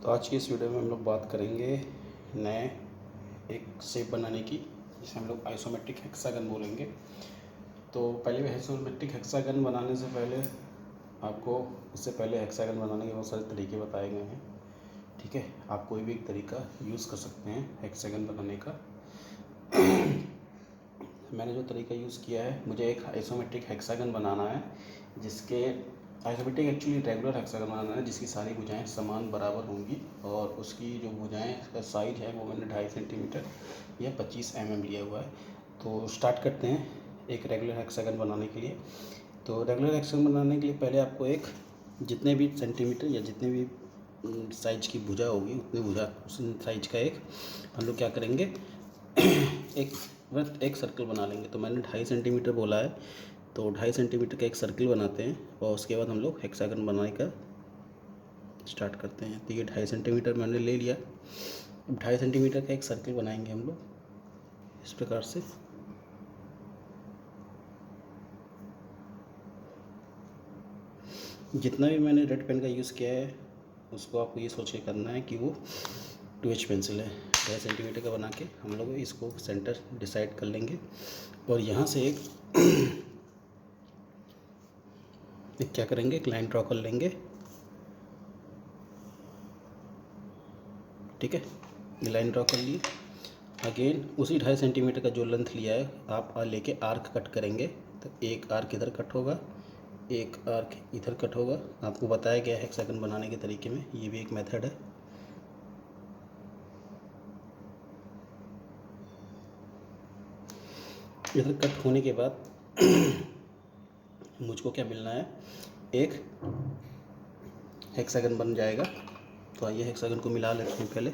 तो आज की इस वीडियो में हम लोग बात करेंगे नए एक शेप बनाने की, जिसे हम लोग आइसोमेट्रिक हेक्सागन बोलेंगे। तो पहले भी आइसोमेट्रिक हेक्सागन बनाने से पहले आपको इससे पहले हेक्सागन बनाने के बहुत सारे तरीके बताए गए हैं। ठीक है, आप कोई भी एक तरीका यूज़ कर सकते हैं हेक्सागन बनाने का। मैंने जो तरीका यूज़ किया है, मुझे एक आइसोमेट्रिक हेक्सागन बनाना है, जिसके आइसोमेट्रिक एक्चुअली रेगुलर हेक्सागन बनाना है जिसकी सारी भुजाएं समान बराबर होंगी, और उसकी जो भुजाएं का साइज है वो मैंने 2.5 सेंटीमीटर या 25 mm लिया हुआ है। तो स्टार्ट करते हैं एक रेगुलर हेक्सागन बनाने के लिए। तो रेगुलर हेक्सागन बनाने के लिए पहले आपको एक जितने भी सेंटीमीटर या जितने भी साइज की भुजा होगी उतनी भुजा उस साइज का एक हम लोग क्या करेंगे एक सर्कल बना लेंगे। तो मैंने 2.5 सेंटीमीटर बोला है, तो 2.5 सेंटीमीटर का एक सर्कल बनाते हैं और उसके बाद हम लोग हेक्सागन बनाने का स्टार्ट करते हैं। तो ये 2.5 सेंटीमीटर मैंने ले लिया। अब 2.5 सेंटीमीटर का एक सर्कल बनाएंगे हम लोग इस प्रकार से। जितना भी मैंने रेड पेन का यूज़ किया है उसको आपको ये सोच के करना है कि वो 2H पेंसिल है। 2.5 सेंटीमीटर का बना के हम लोग इसको सेंटर डिसाइड कर लेंगे, और यहाँ से एक क्या करेंगे, एक लाइन ड्रॉ कर लेंगे। ठीक है, ये लाइन ड्रॉ कर लिए। अगेन उसी 2.5 सेंटीमीटर का जो लेंथ लिया है आप लेके आर्क कट करेंगे। तो एक आर्क इधर कट होगा, एक आर्क इधर कट होगा। आपको बताया गया है हेक्सागन बनाने के तरीके में, ये भी एक मेथड है। इधर कट होने के बाद मुझको क्या मिलना है, एक हेक्सागन बन जाएगा। तो आइए हेक्सागन को मिला लेते हैं पहले।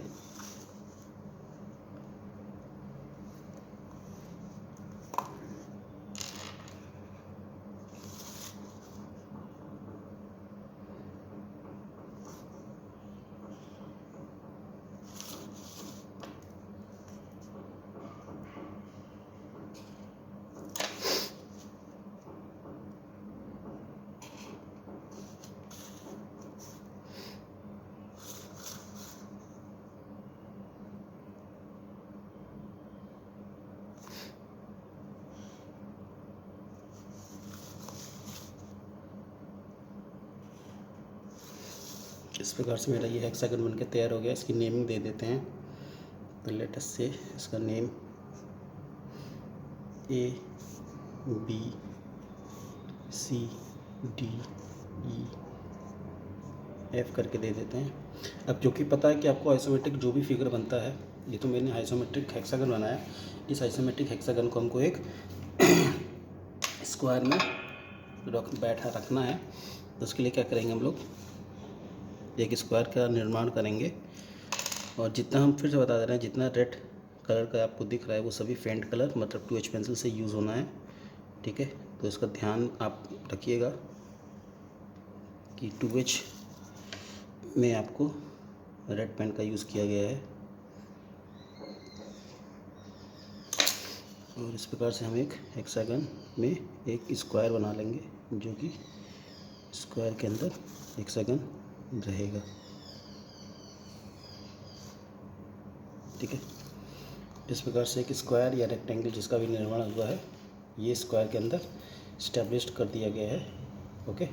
इस प्रकार से मेरा ये हेक्सागन बनके तैयार हो गया। इसकी नेमिंग दे देते हैं। तो लेट अस से इसका नेम ABCDEF करके दे देते हैं। अब क्योंकि पता है कि आपको आइसोमेट्रिक जो भी फिगर बनता है, ये तो मैंने आइसोमेट्रिक हेक्सागन बनाया, इस आइसोमेट्रिक हेक्सागन को हमको एक स्क्वायर में रखना है। तो उसके लिए क्या करेंगे, हम लोग एक स्क्वायर का निर्माण करेंगे, और जितना हम फिर से बता दे रहे हैं, जितना रेड कलर का आपको दिख रहा है वो सभी फेंट कलर मतलब 2H पेंसिल से यूज़ होना है। ठीक है, तो इसका ध्यान आप रखिएगा कि 2H में आपको रेड पेन का यूज़ किया गया है। और इस प्रकार से हम एक हेक्सागन में एक स्क्वायर बना लेंगे, जो कि स्क्वायर के अंदर हेक्सागन रहेगा। ठीक है, इस प्रकार से एक स्क्वायर या रेक्टेंगल जिसका भी निर्माण हुआ है, ये स्क्वायर के अंदर इस्टेब्लिश कर दिया गया है। ओके,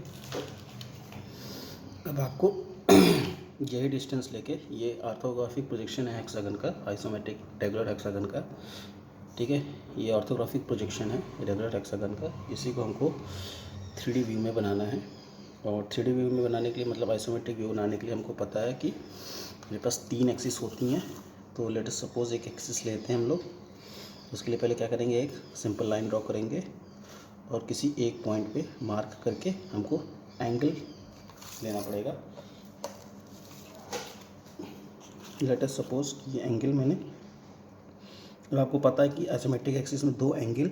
अब आपको यही डिस्टेंस लेके, ये ऑर्थोग्राफिक प्रोजेक्शन है हेक्सागन का, आइसोमेट्रिक रेगुलर हेक्सागन का। ठीक है, ये ऑर्थोग्राफिक प्रोजेक्शन है रेगुलर हेक्सागन का। इसी को हमको 3D व्यू में बनाना है। और 3D व्यू में बनाने के लिए मतलब आइसोमेट्रिक व्यू बनाने के लिए हमको पता है कि मेरे पास 3 एक्सिस होती हैं। तो लेट अस सपोज एक एक्सिस लेते हैं हम लोग। उसके लिए पहले क्या करेंगे, एक सिंपल लाइन ड्रॉ करेंगे और किसी एक पॉइंट पे मार्क करके हमको एंगल लेना पड़ेगा। लेट अस सपोज ये एंगल मैंने, अब आपको पता है कि आइसोमेट्रिक एक्सिस में 2 एंगल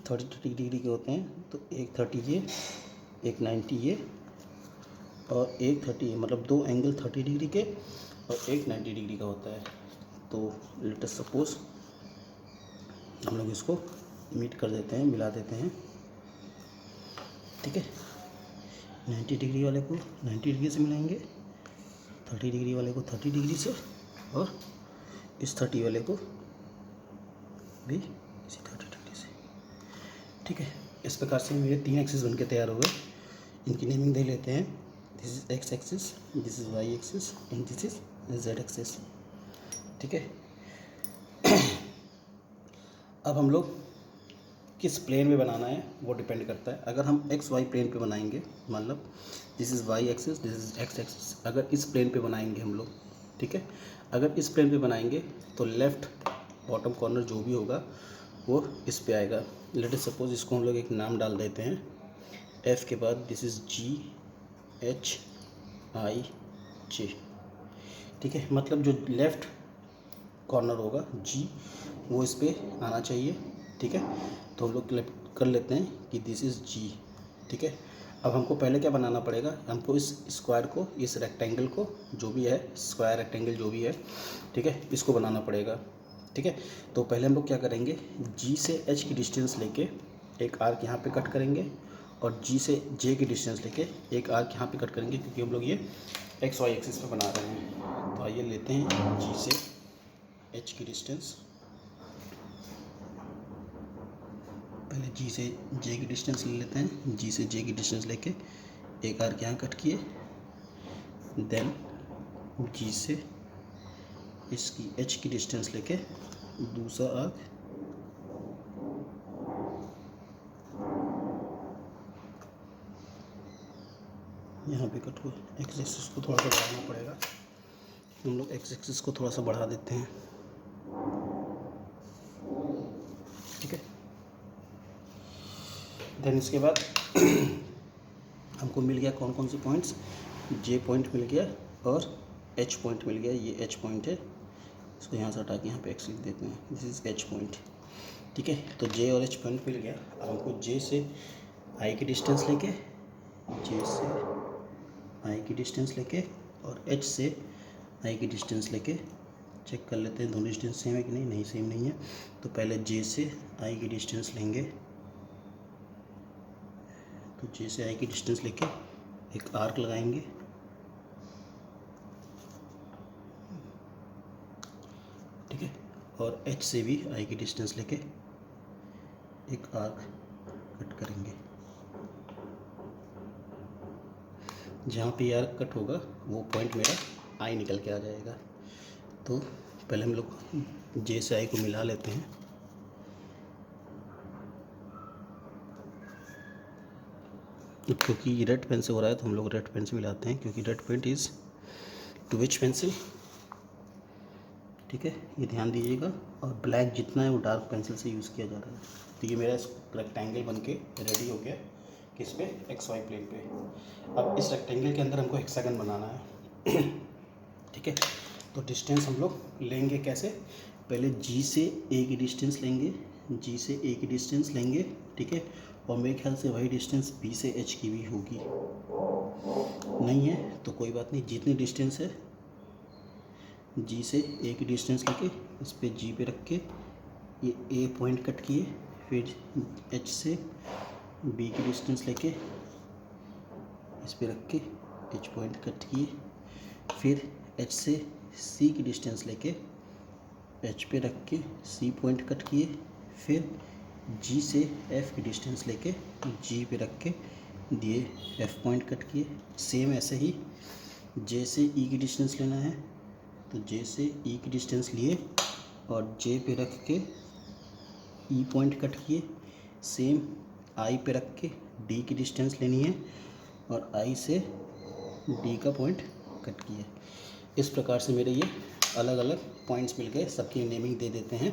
30 डिग्री के होते हैं। तो एक 30 ये, एक 90 ये, और एक 30 ये, मतलब 2 एंगल 30 डिग्री के और एक 90 डिग्री का होता है। तो लेट अस सपोज हम लोग इसको मीट कर देते हैं, मिला देते हैं। ठीक है, 90 डिग्री वाले को 90 डिग्री से मिलाएंगे, 30 डिग्री वाले को 30 डिग्री से और इस 30 वाले को भी इसी 30 डिग्री से। ठीक है, इस प्रकार से मेरे 3 एक्सिस बनके तैयार हो गए। इनकी नेमिंग दे लेते हैं। This is X axis, this is Y axis and this is Z axis. ठीक है, अब हम लोग किस प्लेन में बनाना है वो डिपेंड करता है। अगर हम एक्स वाई प्लेन पे बनाएंगे, मतलब this is why axis, this is x axis, अगर इस प्लेन पे बनाएंगे हम लोग, ठीक है, अगर इस प्लेन पे बनाएंगे तो लेफ़्ट बॉटम कॉर्नर जो भी होगा वो इस पे आएगा। लेट अस सपोज इसको हम लोग एक नाम डाल देते हैं, एफ के बाद this is G H I J. ठीक है, मतलब जो लेफ़्ट कॉर्नर होगा जी वो इस पे आना चाहिए। ठीक है, तो हम लोग कर लेते हैं कि दिस इज़ जी। ठीक है, अब हमको पहले क्या बनाना पड़ेगा, हमको इस स्क्वायर को, इस रेक्टेंगल को, जो भी है स्क्वायर रेक्टेंगल जो भी है, ठीक है, इसको बनाना पड़ेगा। ठीक है, तो पहले हम लोग क्या करेंगे, जी से एच की डिस्टेंस लेके एक आर्क यहाँ पे कट करेंगे और जी से जे की डिस्टेंस लेके एक आर्क यहाँ पे कट करेंगे, क्योंकि हम लोग ये एक्स वाई एक्सिस पे बना रहे हैं। तो आइए लेते हैं जी से एच की डिस्टेंस, पहले जी से जे की डिस्टेंस ले लेते हैं। जी से जे की डिस्टेंस लेके एक आर्क यहाँ कट किए, देन जी से इसकी एच की डिस्टेंस लेके दूसरा आर्क यहाँ पे कट हुआ। एक्स एक्सिस को थोड़ा सा बढ़ाना पड़ेगा, हम लोग एक्स एक्सिस को थोड़ा सा बढ़ा देते हैं। ठीक है, देन इसके बाद हमको मिल गया कौन कौन से पॉइंट्स, जे पॉइंट मिल गया और एच पॉइंट मिल गया। ये एच पॉइंट है, इसको यहाँ से हटा के यहाँ पे एक्स लिख देते हैं, दिस इज़ एच पॉइंट। ठीक है, तो जे और एच पॉइंट मिल गया। अब हमको जे से आई की डिस्टेंस लेके, जे से आई की डिस्टेंस लेके और एच से आई की डिस्टेंस लेके चेक कर लेते हैं दोनों डिस्टेंस सेम है कि नहीं। नहीं, सेम नहीं है, तो पहले जे से आई की डिस्टेंस लेंगे। तो जे से आई की डिस्टेंस लेके एक आर्क लगाएंगे, ठीक है, और एच से भी आई की डिस्टेंस लेके एक आर्क कट करेंगे। जहाँ पे आर्क कट होगा वो पॉइंट मेरा आई निकल के आ जाएगा। तो पहले हम लोग जे से आई को मिला लेते हैं। क्योंकि रेड पेन से हो रहा है तो हम लोग रेड पेन से मिलाते हैं, क्योंकि red paint is to which pencil. ठीक है, ये ध्यान दीजिएगा। और ब्लैक जितना है वो डार्क पेंसिल से यूज़ किया जा रहा है। तो ये मेरा रेक्टेंगल बन के रेडी हो गया किस पे, एक्स वाई प्लेन पे। अब इस रेक्टेंगल के अंदर हमको हेक्सागन बनाना है। ठीक है, तो डिस्टेंस हम लोग लेंगे कैसे, पहले जी से ए की डिस्टेंस लेंगे, जी से ए की डिस्टेंस लेंगे। ठीक है, और मेरे ख्याल से वही डिस्टेंस बी से एच की भी होगी। नहीं है तो कोई बात नहीं, जितनी डिस्टेंस है जी से ए की डिस्टेंस लेके इस पर जी पे रख के ये ए पॉइंट कट किए, फिर एच से बी की डिस्टेंस लेके इस पे रख के एच पॉइंट कट किए, फिर एच से सी की डिस्टेंस लेके एच पे रख के सी पॉइंट कट किए, फिर जी से एफ की डिस्टेंस लेके जी पे रख के दिए एफ पॉइंट कट किए। सेम ऐसे ही जे से ई की डिस्टेंस लेना है, तो जे से ई की डिस्टेंस लिए और जे पे रख के ई पॉइंट कट किए। सेम आई पे रख के डी की डिस्टेंस लेनी है और आई से डी का पॉइंट कट किए। इस प्रकार से मेरे ये अलग अलग पॉइंट्स मिल गए, सबकी नेमिंग दे देते हैं।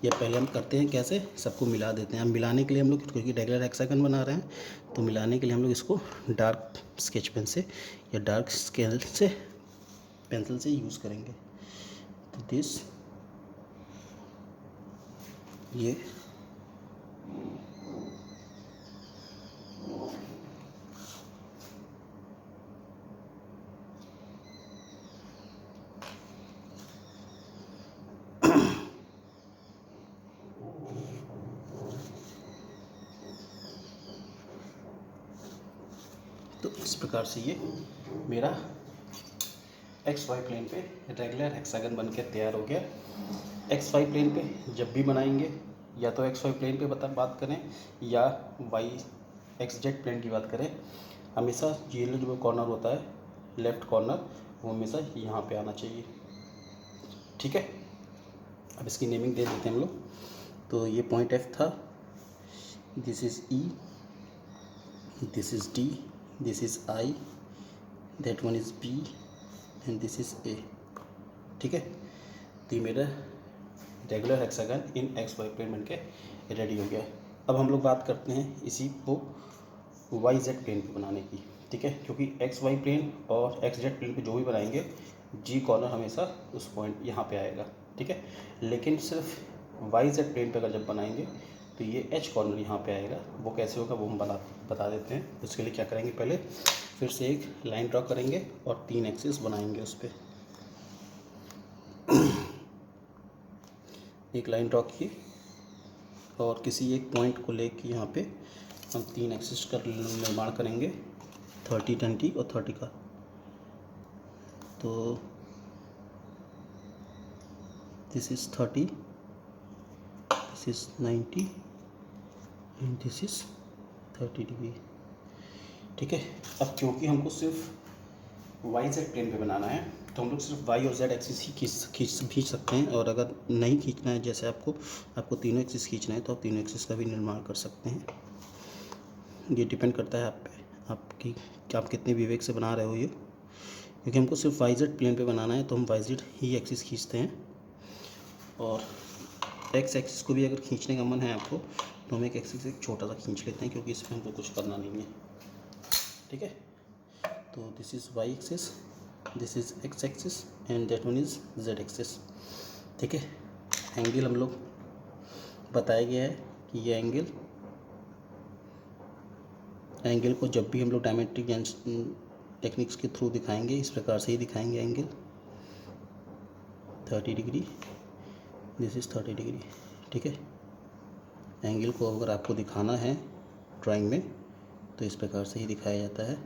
या पहले हम करते हैं कैसे, सबको मिला देते हैं। हम मिलाने के लिए हम लोग, क्योंकि रेगुलर हेक्सागन बना रहे हैं, तो मिलाने के लिए हम लोग इसको डार्क स्केच पेन से या डार्क स्केल से पेंसिल से यूज़ करेंगे। तो दिस ये तो इस प्रकार से ये मेरा एक्स वाई प्लेन पे रेगुलर हेक्सागन बन के तैयार हो गया। एक्स वाई प्लेन पे जब भी बनाएंगे या तो एक्स वाई प्लेन पे बात करें या वाई एक्स जेड प्लेन की बात करें, हमेशा ये जो कॉर्नर होता है लेफ़्ट कॉर्नर वो हमेशा यहाँ पे आना चाहिए। ठीक है, अब इसकी नेमिंग दे देते हैं हम लोग। तो ये पॉइंट एफ था, this is E, this is D, this is I, that one is B and this is A. ठीक है, तो ये मेरा regular hexagon in X Y plane बन के रेडी हो गया। अब हम लोग बात करते हैं इसी को वाई जेड प्लेन पे बनाने की। ठीक है, क्योंकि एक्स वाई प्लेन और एक्स जेड प्लेन पे जो भी बनाएंगे जी कॉर्नर हमेशा उस पॉइंट यहाँ पे आएगा। ठीक है, लेकिन सिर्फ वाई जेड प्लेन पे अगर जब बनाएंगे तो ये एच कॉर्नर यहाँ पे आएगा। वो कैसे होगा वो हम बता देते हैं। उसके लिए क्या करेंगे, पहले फिर से एक लाइन ड्रॉ करेंगे और 3 एक्सिस बनाएंगे उस पर। एक लाइन ड्रॉ की और किसी एक पॉइंट को लेके यहाँ पे हम 3 एक्सिस का निर्माण करेंगे, 30, 20 और 30 का। तो this is 30, this is 90 and this is 30 degree. ठीक है, अब क्योंकि हमको सिर्फ वाई जेड प्लेन पे बनाना है तो हम लोग सिर्फ वाई और जेड एक्सिस ही खींच सकते हैं। और अगर नहीं खींचना है, जैसे आपको तीनों एक्सिस खींचना है तो आप तीनों एक्सिस का भी निर्माण कर सकते हैं। ये डिपेंड करता है आप पे, आपकी कि आप कितने विवेक से बना रहे हो ये। क्योंकि हमको सिर्फ वाई जेड प्लेन पे बनाना है तो हम वाई जेड ही एक्सिस खींचते हैं। और एक्स एक्सिस को भी अगर खींचने का मन है आपको तो हम एक एक्सिस एक छोटा सा खींच लेते हैं, क्योंकि इसमें हमको कुछ करना नहीं है। ठीक है, तो this is why axis, this is x axis and that one is Z axis. ठीक है, एंगल हम लोग बताया गया है कि ये एंगल को जब भी हम लोग डायमेट्रिक टेक्निक्स के थ्रू दिखाएंगे इस प्रकार से ही दिखाएंगे। Angle 30 degree, this is 30 degree. ठीक है, एंगल को अगर आपको दिखाना है ड्राइंग में तो इस प्रकार से ही दिखाया जाता है।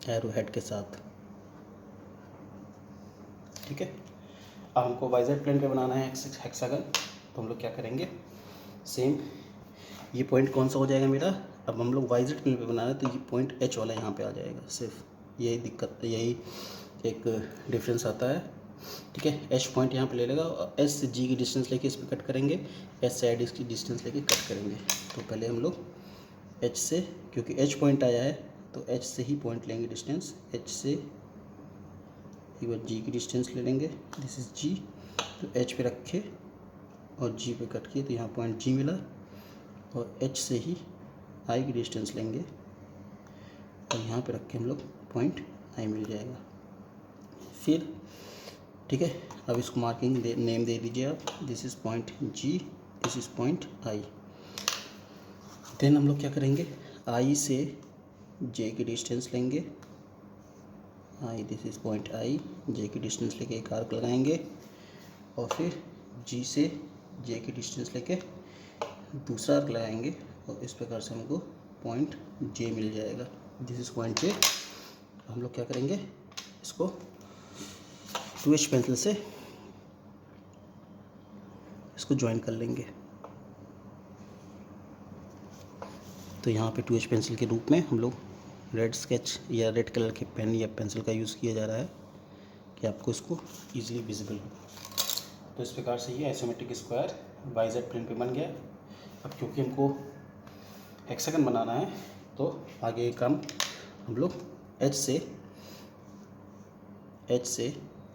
एरो हेड के साथ। ठीक है, अब हमको वाई जेड प्लेन पे बनाना है हेक्सागन, तो हम लोग क्या करेंगे, सेम ये पॉइंट कौन सा हो जाएगा मेरा, अब हम लोग वाई जेड प्लेन पे बनाना है तो ये पॉइंट एच वाला यहाँ पे आ जाएगा। सिर्फ यही दिक्कत, यही एक डिफरेंस आता है। ठीक है, एच पॉइंट यहाँ पे ले लेगा और एस से जी की डिस्टेंस लेके इस पर कट करेंगे, एस से आई की डिस्टेंस लेके कट करेंगे। तो पहले हम लोग एच से, क्योंकि एच पॉइंट आया है तो एच से ही पॉइंट लेंगे डिस्टेंस। एच से एक बार जी की डिस्टेंस ले लेंगे, दिस इज़ जी। तो एच पे रखे और जी पे कट किए तो यहाँ पॉइंट जी मिला। और एच से ही आई की डिस्टेंस लेंगे और यहाँ पे रख के हम लोग पॉइंट आई मिल जाएगा। फिर ठीक है, अब इसको मार्किंग नेम दे दीजिए आप, this is point G, this is point I. Then हम लोग क्या करेंगे, आई से जे की डिस्टेंस लेंगे, आई दिस इज़ पॉइंट आई, जे की डिस्टेंस लेके एक आर्क लगाएंगे और फिर जी से जे की डिस्टेंस लेके दूसरा आर्क लगाएंगे और इस प्रकार से हमको पॉइंट जे मिल जाएगा। दिस इज़ पॉइंट जे। हम लोग क्या करेंगे, इसको 2H पेंसिल से इसको ज्वाइन कर लेंगे। तो यहाँ पे 2H पेंसिल के रूप में हम लोग रेड स्केच या रेड कलर के पेन या पेंसिल का यूज़ किया जा रहा है कि आपको इसको ईजिली विजिबल हो। तो इस प्रकार से ये isometric square Y Z plane पे बन गया। अब क्योंकि हमको हेक्सागन बनाना है तो आगे काम हम लोग एच से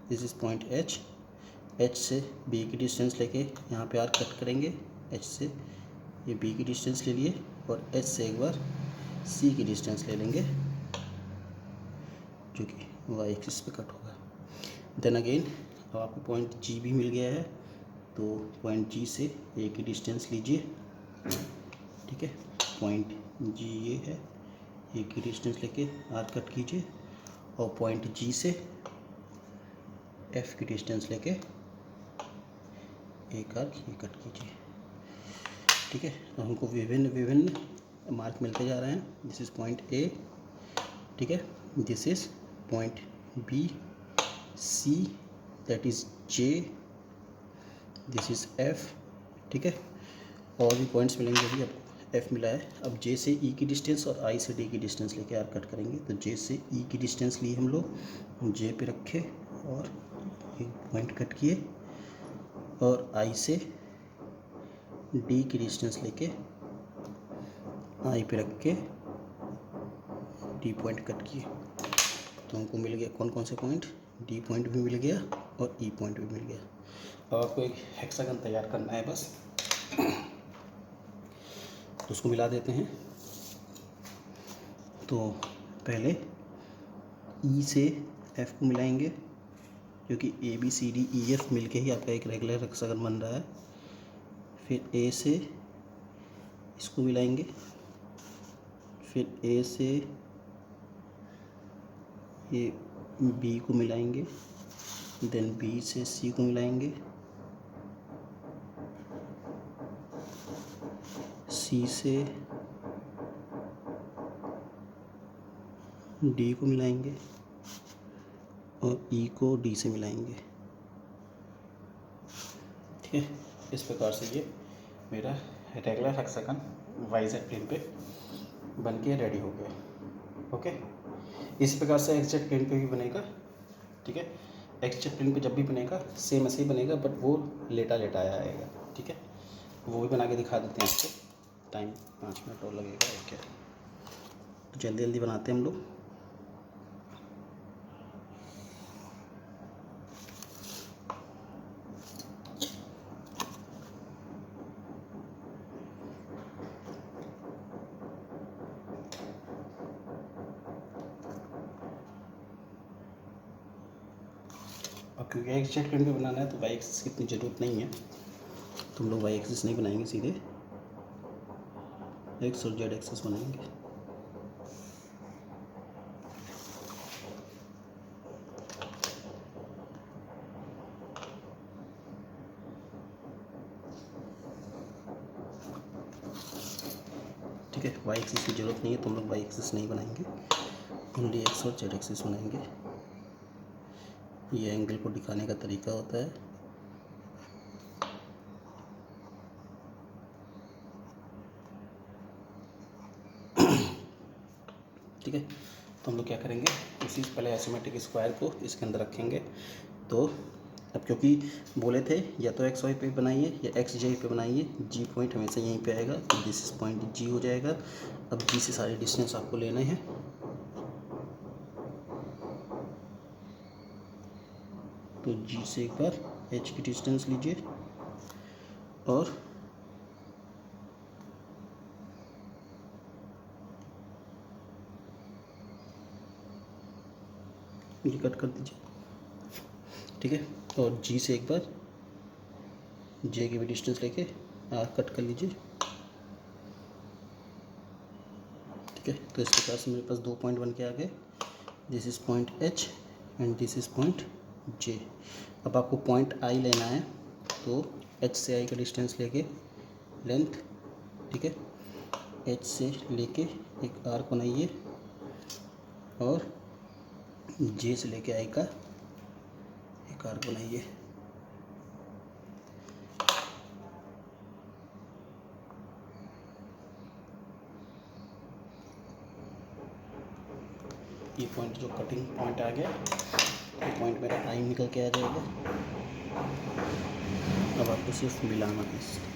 दिस इज़ पॉइंट एच से बी की डिस्टेंस लेके यहाँ पे आर्क कट करेंगे। एच से ये बी की डिस्टेंस ले लिए और एच से एक बार सी की डिस्टेंस ले लेंगे जो कि वाई एक्सिस पे कट होगा। देन अगेन अब आपको पॉइंट जी भी मिल गया है तो पॉइंट जी से ए की डिस्टेंस लीजिए। ठीक है, पॉइंट जी ये है, ए की डिस्टेंस लेके आर्क कट कीजिए और पॉइंट जी से एफ की डिस्टेंस लेके एक आर्क ये कट कीजिए। ठीक है। तो हमको विभिन्न विभिन्न मार्क मिलते जा रहे हैं। दिस इज़ पॉइंट ए, ठीक है, this is point B, C that is J, this is F, ठीक है। और भी पॉइंट्स मिलेंगे, अभी आपको एफ मिला है। अब जे से ई की डिस्टेंस और आई से डी की डिस्टेंस लेके आर कट करेंगे। तो जे से ई की डिस्टेंस ली हम लोग, जे पे रखे और एक पॉइंट कट किए, और आई से डी की डिस्टेंस लेके आई पे रख के डी पॉइंट कट किए। तो हमको मिल गया कौन कौन से पॉइंट, डी पॉइंट भी मिल गया और ई पॉइंट भी मिल गया। अब आपको एक हेक्सागन तैयार करना है बस। तो उसको मिला देते हैं। तो पहले ई से एफ को मिलाएंगे, क्योंकि A B C D E F मिल के ही आपका एक रेगुलर हेक्सागन बन रहा है। फिर ए से इसको मिलाएंगे, फिर ए से ये बी को मिलाएंगे, देन बी से सी को मिलाएंगे, सी से डी को मिलाएंगे और ई को डी से मिलाएंगे, ठीक है। इस प्रकार से ये मेरा रेगुलर हेक्सागन वाईजेड प्लेन पे बन के रेडी हो गया। ओके, इस प्रकार से एक्सजेड प्लेन पे भी बनेगा, ठीक है। एक्सजेड प्लेन पे जब भी बनेगा सेम ऐसे ही बनेगा, बट वो लेटा लेटाया आएगा, ठीक है। वो भी बना के दिखा देते हैं आपको। टाइम 5 मिनट और लगेगा, ओके। तो जल्दी जल्दी बनाते हैं हम लोग। और क्योंकि एक्सजेड प्लेन पे बनाना है तो वाई एक्सिस की इतनी ज़रूरत नहीं है, तो हम लोग वाई एक्सिस नहीं बनाएंगे, सीधे एक्स और जेड एक्सिस बनाएंगे। ठीक है, वाई एक्सिस की ज़रूरत नहीं है तो हम लोग वाई एक्सिस नहीं बनाएंगे, ओनली एक्स और जेड एक्सिस बनाएंगे। ये एंगल को दिखाने का तरीका होता है। ठीक है, तो हम लोग क्या करेंगे, इसी पहले आइसोमेट्रिक स्क्वायर को इसके अंदर रखेंगे। तो अब क्योंकि बोले थे या तो एक्स वाई पे बनाइए या एक्स जे पे बनाइए, जी पॉइंट हमेशा यहीं पे आएगा, तो दिस इज पॉइंट जी हो जाएगा। अब जी से सारे डिस्टेंस आपको लेने हैं। तो जी से एक बार एच की डिस्टेंस लीजिए और ये कट कर दीजिए, ठीक है। और जी से एक बार जे की भी डिस्टेंस लेके आर कट कर लीजिए, ठीक है। तो इस प्रकार से मेरे पास 2 पॉइंट बन के आ गए। This is point H and this is point J. अब आपको पॉइंट आई लेना है, तो एच से आई का डिस्टेंस लेके लेंथ, ठीक है, एच से लेके एक आर्क बनाइए और जे से लेके आई का एक आर्क बनाइए। ये पॉइंट जो कटिंग पॉइंट आ गया, ये पॉइंट मेरा आई निकल के आ जाएगा। अब आपको सिर्फ मिलाना है इससे।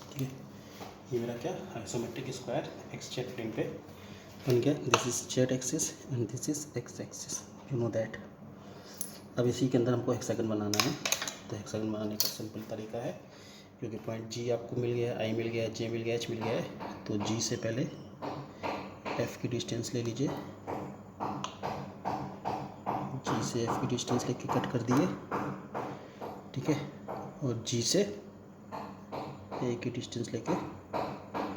ठीक है, ये मेरा क्या isometric square X Z plane पे बन गया। This is Z axis and this is X axis, you know that. अब इसी के अंदर हमको हेक्सागन बनाना है। तो हेक्सागन बनाने का सिंपल तरीका है, क्योंकि पॉइंट जी आपको मिल गया, आई मिल गया, जे मिल गया, एच मिल गया है। तो जी से पहले एफ की डिस्टेंस ले लीजिए, जी से एफ की डिस्टेंस लेके कट कर दिए, ठीक है। और जी से ए की डिस्टेंस लेके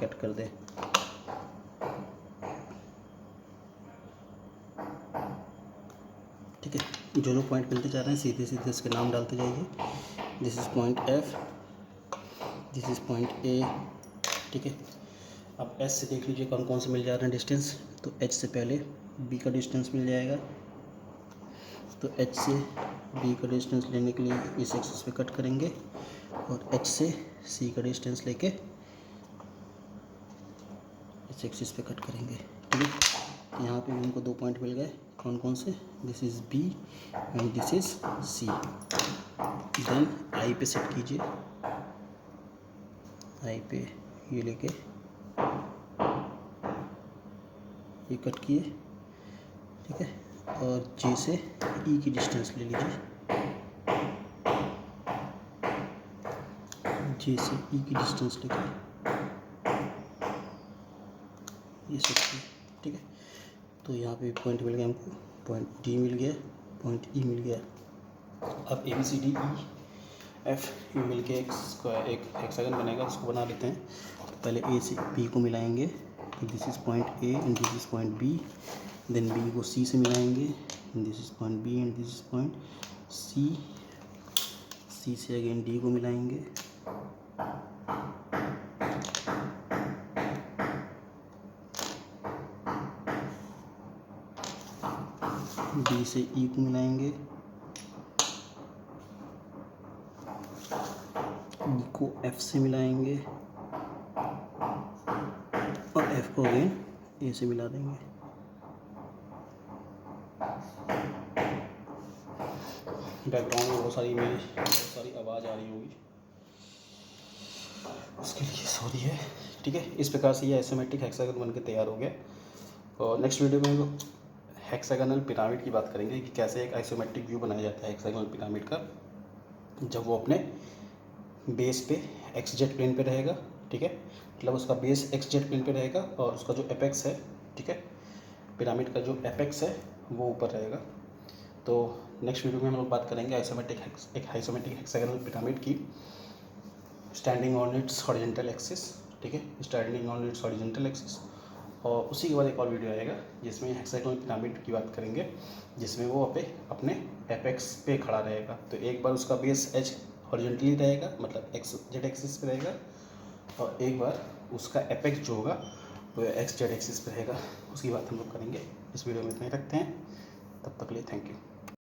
कट कर दें। ठीक है। जो लोग पॉइंट मिलते जा रहे हैं सीधे सीधे इसके नाम डालते जाइए। This is point F, this is point A. ठीक है। अब एस से देख लीजिए कौन कौन से मिल जा रहे हैं डिस्टेंस। तो एच से पहले बी का डिस्टेंस मिल जाएगा। तो एच से बी का डिस्टेंस लेने के लिए इस एक्सिस पे कट करेंगे और एच से सी का डिस्टेंस लेके इस एक्सिस पे कट करेंगे। ठीक है। यहाँ पे भी उनको 2 पॉइंट मिल गए। कौन कौन से? This is B and this is C. Then I पे सेट कीजिए। आई पे ये लेके ये कट किए। ठीक है। और जे से ई की डिस्टेंस ले लीजिए। जे से ई की डिस्टेंस लेके ये सेट किए। ठीक है। तो यहाँ पे पॉइंट मिल गया हमको। पॉइंट डी मिल गया, पॉइंट ई मिल गया। अब A B C D E F ये मिल के एक हेक्सागन बनेगा, उसको बना लेते हैं। तो पहले ए से बी को मिलाएंगे। This is point A and this is point B. Then B को सी से मिलाएंगे। This is point B and this is point C. C से अगेन डी को मिलाएंगे। डी से ई को मिलाएंगे। ई को एफ से मिलाएंगे और एफ को अगेन ए से मिला देंगे। बैकग्राउंड में बहुत सारी आवाज़ आ रही होगी, उसके लिए सॉरी है। ठीक है। इस प्रकार से ये आइसोमेट्रिक हेक्सागन बन के तैयार हो गया। और नेक्स्ट वीडियो में हम लोग हेक्सागनल पिरामिड की बात करेंगे कि कैसे एक आइसोमेट्रिक व्यू बनाया जाता है हेक्सागनल पिरामिड का, जब वो अपने बेस पे एक्स जेड प्लेन पे रहेगा। ठीक है। मतलब उसका बेस एक्स जेड प्लेन पे रहेगा और उसका जो एपेक्स है, ठीक है, पिरामिड का जो एपेक्स है वो ऊपर रहेगा। तो नेक्स्ट वीडियो में हम लोग बात करेंगे एक आइसोमेट्रिक हेक्सागनल पिरामिड की, standing on it's horizontal axis. ठीक है। Standing on it's horizontal axis. और उसी के बाद एक और वीडियो आएगा जिसमें हेक्सागोनल पिरामिड की बात करेंगे, जिसमें वो अपने एपेक्स पे खड़ा रहेगा। तो एक बार उसका बेस एच हॉरिजॉन्टली रहेगा, मतलब एक्स जेड एक्सिस पे रहेगा, और एक बार उसका एपेक्स जो होगा वो एक्स जेड एक्सिस पे रहेगा। उसकी बात हम लोग करेंगे। इस वीडियो में इतना ही रखते हैं। तब तक के लिए थैंक यू।